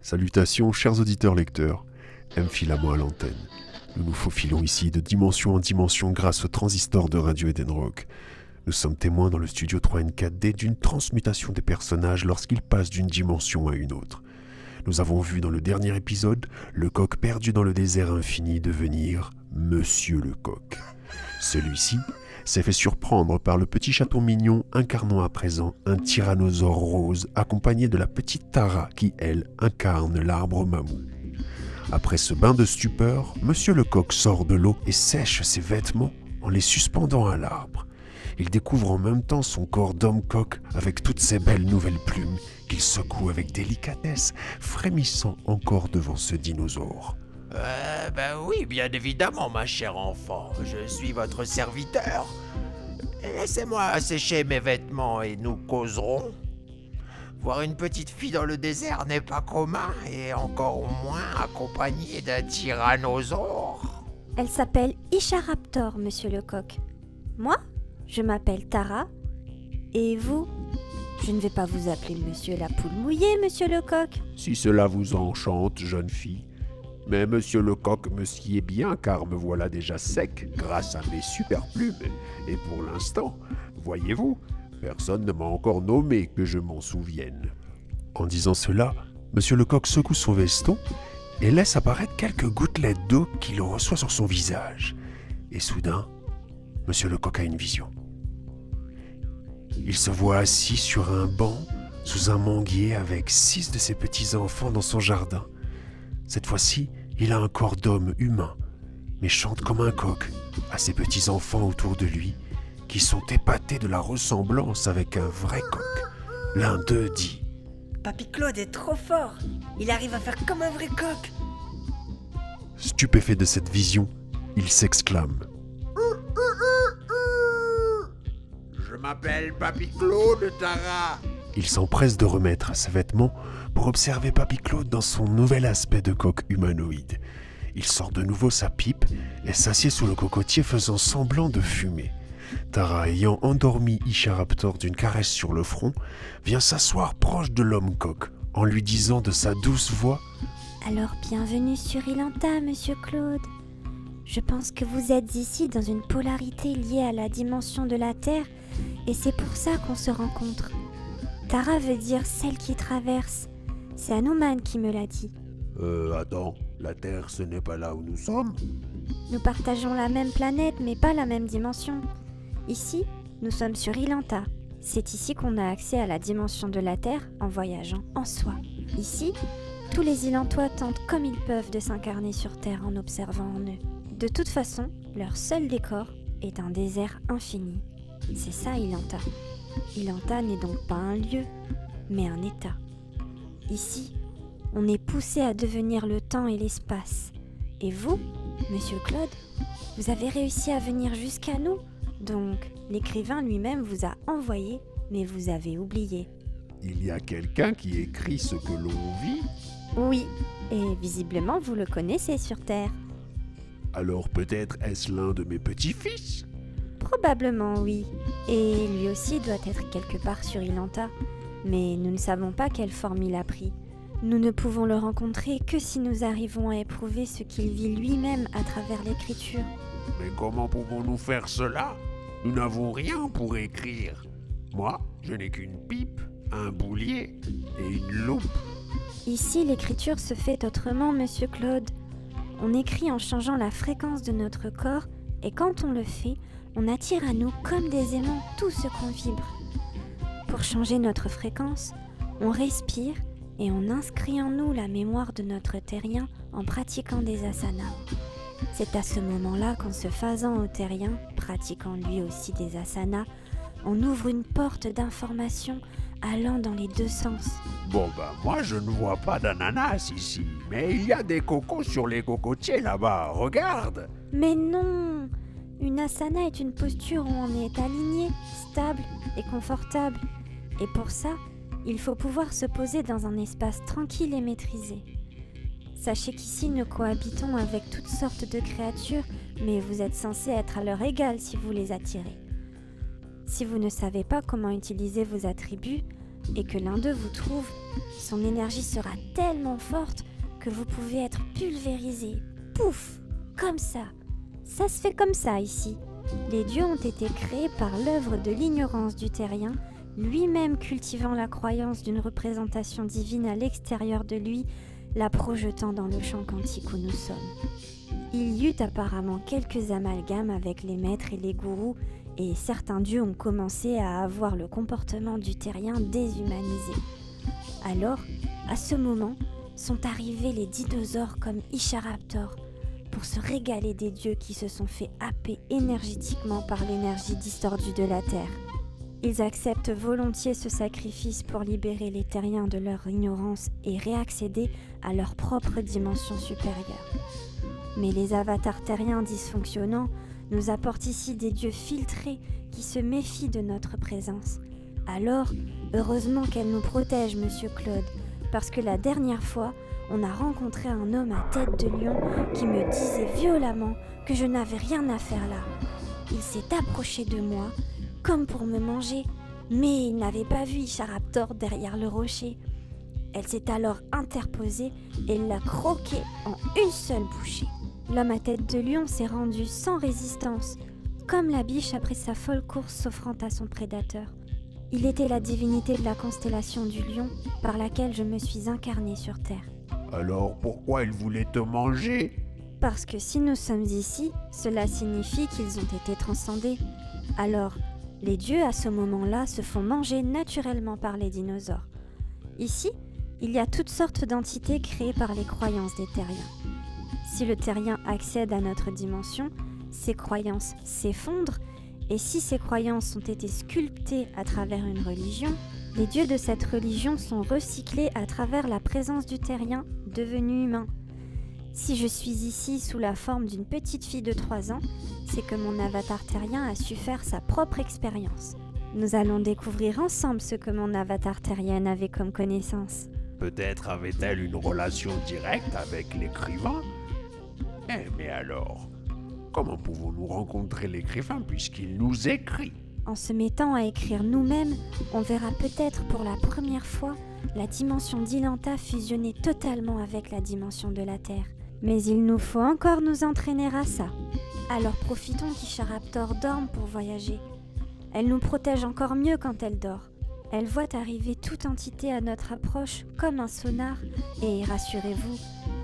Salutations chers auditeurs lecteurs, Mphilamo à l'antenne. Nous nous faufilons ici de dimension en dimension grâce au transistor de Radio Edenrock. Nous sommes témoins dans le studio 3N4D d'une transmutation des personnages lorsqu'ils passent d'une dimension à une autre. Nous avons vu dans le dernier épisode le coq perdu dans le désert infini devenir Monsieur le Coq. Celui-ci s'est fait surprendre par le petit chaton mignon incarnant à présent un tyrannosaure rose accompagné de la petite Tara qui, elle, incarne l'arbre mamou. Après ce bain de stupeur, Monsieur le Coq sort de l'eau et sèche ses vêtements en les suspendant à l'arbre. Il découvre en même temps son corps d'homme-coq avec toutes ses belles nouvelles plumes qu'il secoue avec délicatesse, frémissant encore devant ce dinosaure. Oui, bien évidemment, ma chère enfant. Je suis votre serviteur. Laissez-moi sécher mes vêtements et nous causerons. Voir une petite fille dans le désert n'est pas commun, et encore moins accompagnée d'un tyrannosaure. Elle s'appelle Isharaptor, Monsieur le Coq. Moi, je m'appelle Tara. Et vous ? Je ne vais pas vous appeler Monsieur la Poule Mouillée, Monsieur le Coq. Si cela vous enchante, jeune fille. Mais Monsieur le Coq me sied bien car me voilà déjà sec grâce à mes super plumes. Et pour l'instant, voyez-vous, personne ne m'a encore nommé que je m'en souvienne. En disant cela, Monsieur le Coq secoue son veston et laisse apparaître quelques gouttelettes d'eau qu'il reçoit sur son visage. Et soudain, Monsieur le Coq a une vision. Il se voit assis sur un banc sous un manguier avec 6 de ses petits-enfants dans son jardin. Cette fois-ci, il a un corps d'homme humain, mais chante comme un coq à ses petits-enfants autour de lui, qui sont épatés de la ressemblance avec un vrai coq. L'un d'eux dit « Papy Claude est trop fort. Il arrive à faire comme un vrai coq. » Stupéfait de cette vision, il s'exclame. Je m'appelle Papy Claude, Tara. Il s'empresse de remettre ses vêtements pour observer Papy Claude dans son nouvel aspect de coq humanoïde. Il sort de nouveau sa pipe et s'assied sous le cocotier faisant semblant de fumer. Tara, ayant endormi Isharaptor d'une caresse sur le front, vient s'asseoir proche de l'homme coq en lui disant de sa douce voix « Alors bienvenue sur Ilanta, Monsieur Claude. Je pense que vous êtes ici dans une polarité liée à la dimension de la Terre et c'est pour ça qu'on se rencontre. Tara veut dire celle qui traverse. C'est Hanuman qui me l'a dit. Attends, la Terre ce n'est pas là où nous sommes ? Nous partageons la même planète mais pas la même dimension. Ici, nous sommes sur Ilanta. C'est ici qu'on a accès à la dimension de la Terre en voyageant en soi. Ici, tous les Ilantois tentent comme ils peuvent de s'incarner sur Terre en observant en eux. De toute façon, leur seul décor est un désert infini. C'est ça Ilanta. Ilanta n'est donc pas un lieu, mais un état. Ici, on est poussé à devenir le temps et l'espace. Et vous, Monsieur Claude, vous avez réussi à venir jusqu'à nous. Donc, l'écrivain lui-même vous a envoyé, mais vous avez oublié. Il y a quelqu'un qui écrit ce que l'on vit ? Oui, et visiblement vous le connaissez sur Terre. Alors peut-être est-ce l'un de mes petits-fils ? Probablement oui, et lui aussi doit être quelque part sur Ilanta, mais nous ne savons pas quelle forme il a pris. Nous ne pouvons le rencontrer que si nous arrivons à éprouver ce qu'il vit lui-même à travers l'écriture. Mais comment pouvons-nous faire cela ? Nous n'avons rien pour écrire. Moi, je n'ai qu'une pipe, un boulier et une loupe. Ici, l'écriture se fait autrement, Monsieur Claude. On écrit en changeant la fréquence de notre corps, et quand on le fait, on attire à nous comme des aimants tout ce qu'on vibre. Pour changer notre fréquence, on respire et on inscrit en nous la mémoire de notre terrien en pratiquant des asanas. C'est à ce moment-là qu'en se faisant au terrien, pratiquant lui aussi des asanas, on ouvre une porte d'information allant dans les deux sens. Moi je ne vois pas d'ananas ici, mais il y a des cocos sur les cocotiers là-bas, regarde. Mais non ! Une asana est une posture où on est aligné, stable et confortable. Et pour ça, il faut pouvoir se poser dans un espace tranquille et maîtrisé. Sachez qu'ici nous cohabitons avec toutes sortes de créatures, mais vous êtes censés être à leur égal si vous les attirez. Si vous ne savez pas comment utiliser vos attributs, et que l'un d'eux vous trouve, son énergie sera tellement forte que vous pouvez être pulvérisé. Pouf! Comme ça. Ça se fait comme ça ici. Les dieux ont été créés par l'œuvre de l'ignorance du terrien, lui-même cultivant la croyance d'une représentation divine à l'extérieur de lui, la projetant dans le champ quantique où nous sommes. Il y eut apparemment quelques amalgames avec les maîtres et les gourous, et certains dieux ont commencé à avoir le comportement du terrien déshumanisé. Alors, à ce moment, sont arrivés les dinosaures comme Isharaptor, pour se régaler des dieux qui se sont fait happer énergétiquement par l'énergie distordue de la Terre. Ils acceptent volontiers ce sacrifice pour libérer les terriens de leur ignorance et réaccéder à leur propre dimension supérieure. Mais les avatars terriens dysfonctionnants nous apportent ici des dieux filtrés qui se méfient de notre présence. Alors, heureusement qu'elle nous protège, Monsieur Claude, parce que la dernière fois, on a rencontré un homme à tête de lion qui me disait violemment que je n'avais rien à faire là. Il s'est approché de moi, comme pour me manger, mais il n'avait pas vu Isharaptor derrière le rocher. Elle s'est alors interposée et l'a croqué en une seule bouchée. L'homme à tête de lion s'est rendu sans résistance, comme la biche après sa folle course s'offrant à son prédateur. Il était la divinité de la constellation du lion par laquelle je me suis incarnée sur Terre. Alors pourquoi il voulait te manger? Parce que si nous sommes ici, cela signifie qu'ils ont été transcendés. Alors, les dieux à ce moment-là se font manger naturellement par les dinosaures. Ici, il y a toutes sortes d'entités créées par les croyances des terriens. Si le terrien accède à notre dimension, ses croyances s'effondrent, et si ces croyances ont été sculptées à travers une religion, les dieux de cette religion sont recyclés à travers la présence du terrien devenu humain. Si je suis ici sous la forme d'une petite fille de 3 ans, c'est que mon avatar terrien a su faire sa propre expérience. Nous allons découvrir ensemble ce que mon avatar terrienne avait comme connaissance. Peut-être avait-elle une relation directe avec l'écrivain? Mais alors, comment pouvons-nous rencontrer l'écrivain puisqu'il nous écrit? En se mettant à écrire nous-mêmes, on verra peut-être pour la première fois la dimension d'Ilanta fusionner totalement avec la dimension de la Terre. Mais il nous faut encore nous entraîner à ça. Alors profitons qu'Isharaptor dorme pour voyager. Elle nous protège encore mieux quand elle dort. Elle voit arriver toute entité à notre approche comme un sonar, et rassurez-vous,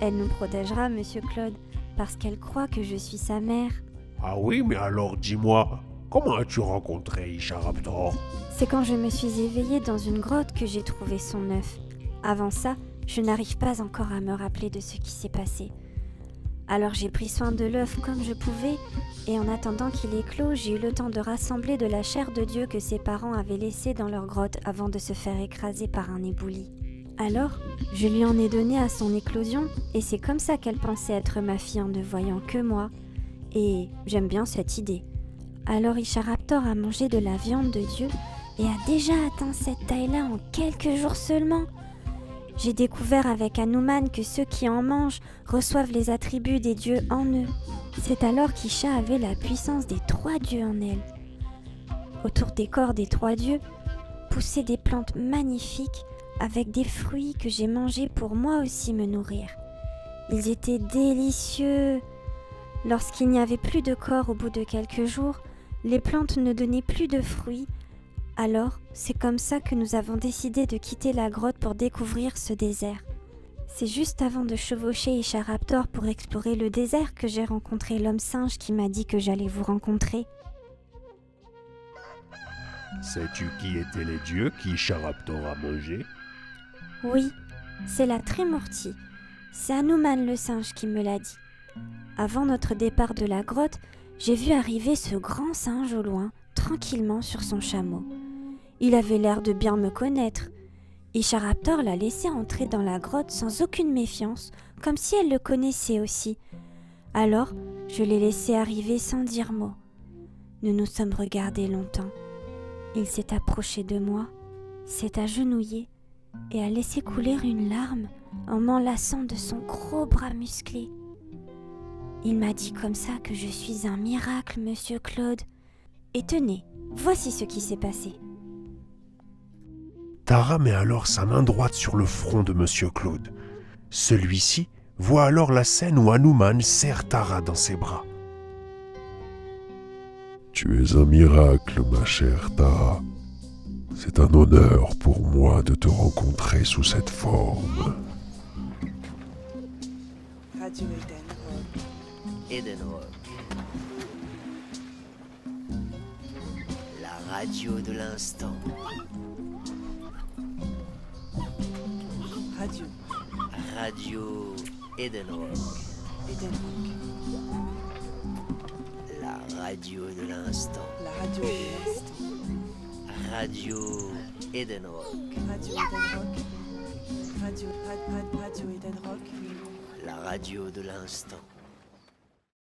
elle nous protégera, Monsieur Claude, parce qu'elle croit que je suis sa mère. Ah oui, mais alors dis-moi, comment as-tu rencontré Isharaptor? C'est quand je me suis éveillée dans une grotte que j'ai trouvé son œuf. Avant ça, je n'arrive pas encore à me rappeler de ce qui s'est passé. Alors j'ai pris soin de l'œuf comme je pouvais, et en attendant qu'il éclose, j'ai eu le temps de rassembler de la chair de Dieu que ses parents avaient laissée dans leur grotte avant de se faire écraser par un éboulis. Alors, je lui en ai donné à son éclosion, et c'est comme ça qu'elle pensait être ma fille en ne voyant que moi. Et j'aime bien cette idée. Alors Isharaptor a mangé de la viande de Dieu et a déjà atteint cette taille-là en quelques jours seulement. J'ai découvert avec Hanuman que ceux qui en mangent reçoivent les attributs des dieux en eux. C'est alors qu'Isha avait la puissance des 3 dieux en elle. Autour des corps des 3 dieux poussaient des plantes magnifiques avec des fruits que j'ai mangés pour moi aussi me nourrir. Ils étaient délicieux. Lorsqu'il n'y avait plus de corps au bout de quelques jours, les plantes ne donnaient plus de fruits. Alors, c'est comme ça que nous avons décidé de quitter la grotte pour découvrir ce désert. C'est juste avant de chevaucher Isharaptor pour explorer le désert que j'ai rencontré l'homme singe qui m'a dit que j'allais vous rencontrer. Sais-tu qui étaient les dieux qu'Isharaptor a mangés? Oui, c'est la Trimurti. C'est Hanuman le singe qui me l'a dit. Avant notre départ de la grotte, j'ai vu arriver ce grand singe au loin, tranquillement sur son chameau. Il avait l'air de bien me connaître. Isharaptor l'a laissé entrer dans la grotte sans aucune méfiance, comme si elle le connaissait aussi. Alors, je l'ai laissé arriver sans dire mot. Nous nous sommes regardés longtemps. Il s'est approché de moi, s'est agenouillé et a laissé couler une larme en m'enlaçant de son gros bras musclé. Il m'a dit comme ça que je suis un miracle, Monsieur Claude. Et tenez, voici ce qui s'est passé. Tara met alors sa main droite sur le front de Monsieur Claude. Celui-ci voit alors la scène où Hanuman serre Tara dans ses bras. Tu es un miracle, ma chère Tara. C'est un honneur pour moi de te rencontrer sous cette forme. Radio Edenrock. La radio de l'instant. Radio Radio Edenrock. Edenrock. La radio de l'instant. La radio de l'instant. Radio Edenrock. Radio Edenrock. Radio Edenrock. La radio de l'instant.